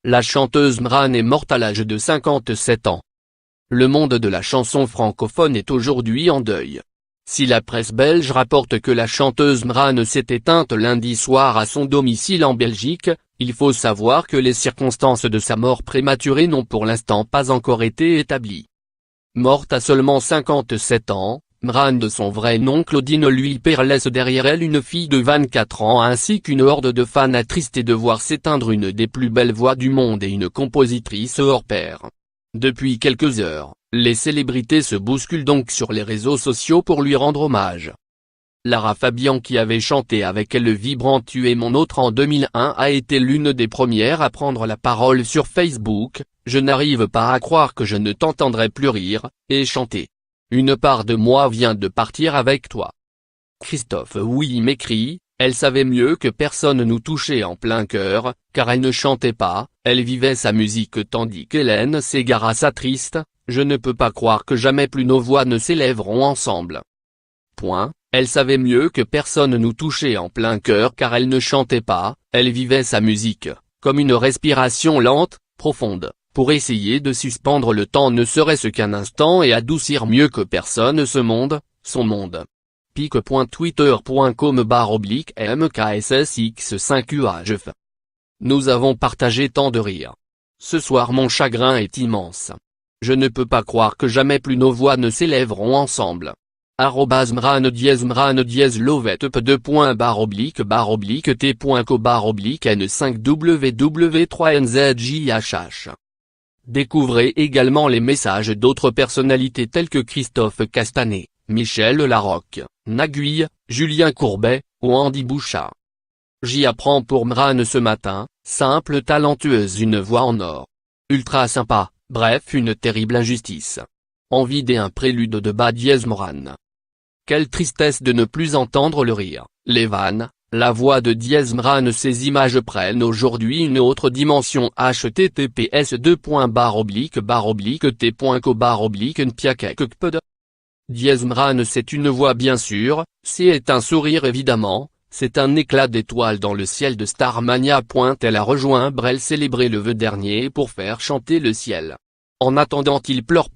La chanteuse Mran est morte à l'âge de 57 ans. Le monde de la chanson francophone est aujourd'hui en deuil. Si la presse belge rapporte que la chanteuse Mran s'est éteinte lundi soir à son domicile en Belgique, il faut savoir que les circonstances de sa mort prématurée n'ont pour l'instant pas encore été établies. Morte à seulement 57 ans, Mran de son vrai nom Claudine Louis Père laisse derrière elle une fille de 24 ans ainsi qu'une horde de fans attristés de voir s'éteindre une des plus belles voix du monde et une compositrice hors pair. Depuis quelques heures, les célébrités se bousculent donc sur les réseaux sociaux pour lui rendre hommage. Lara Fabian qui avait chanté avec elle le vibrant Tu es mon autre en 2001 a été l'une des premières à prendre la parole sur Facebook. Je n'arrive pas à croire que je ne t'entendrai plus rire et chanter. Une part de moi vient de partir avec toi. Christophe oui m'écrit, elle savait mieux que personne nous toucher en plein cœur, car elle ne chantait pas, elle vivait sa musique tandis qu'Hélène s'égara sa triste, je ne peux pas croire que jamais plus nos voix ne s'élèveront ensemble. Elle savait mieux que personne nous toucher en plein cœur car elle ne chantait pas, elle vivait sa musique, comme une respiration lente, profonde, pour essayer de suspendre le temps ne serait-ce qu'un instant et adoucir mieux que personne ce monde, son monde. pic.twitter.com/mkssx5uhf. Nous avons partagé tant de rires. Ce soir mon chagrin est immense. Je ne peux pas croire que jamais plus nos voix ne s'élèveront ensemble. @mran_lovette_t.co/n5ww3nzjhh. Découvrez également les messages d'autres personnalités telles que Christophe Castanet, Michel Larocque, Nagui, Julien Courbet, ou Andy Bouchard. J'y apprends pour Mran ce matin, simple talentueuse une voix en or. Ultra sympa, bref une terrible injustice. Envie d'un prélude de Mran. Quelle tristesse de ne plus entendre le rire, les vannes, la voix de Mran. Ces images prennent aujourd'hui une autre dimension. https://t.co/npiakekpd. Mran c'est une voix bien sûr, c'est un sourire évidemment, c'est un éclat d'étoiles dans le ciel de Starmania. Elle a rejoint Brel célébrer le vœu dernier pour faire chanter le ciel. En attendant il pleure.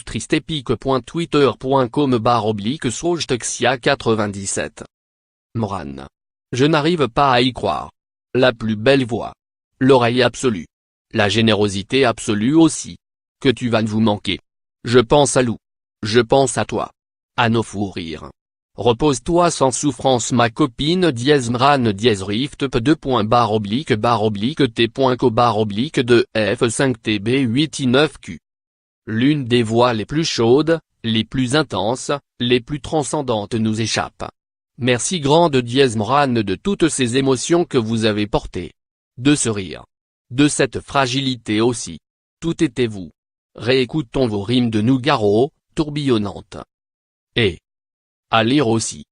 Triste epic.twitter.com/sojtexia97. Mran. Je n'arrive pas à y croire. La plus belle voix. L'oreille absolue. La générosité absolue aussi. Que tu vas vous manquer. Je pense à Lou. Je pense à toi. À nos fous rires. Repose-toi sans souffrance ma copine. Mran rift.t.co/2f5tb8i9q. L'une des voix les plus chaudes, les plus intenses, les plus transcendantes nous échappe. Merci grande Mran de toutes ces émotions que vous avez portées. De ce rire. De cette fragilité aussi. Tout était vous. Réécoutons vos rimes de Nougaro, tourbillonnantes. Et à lire aussi.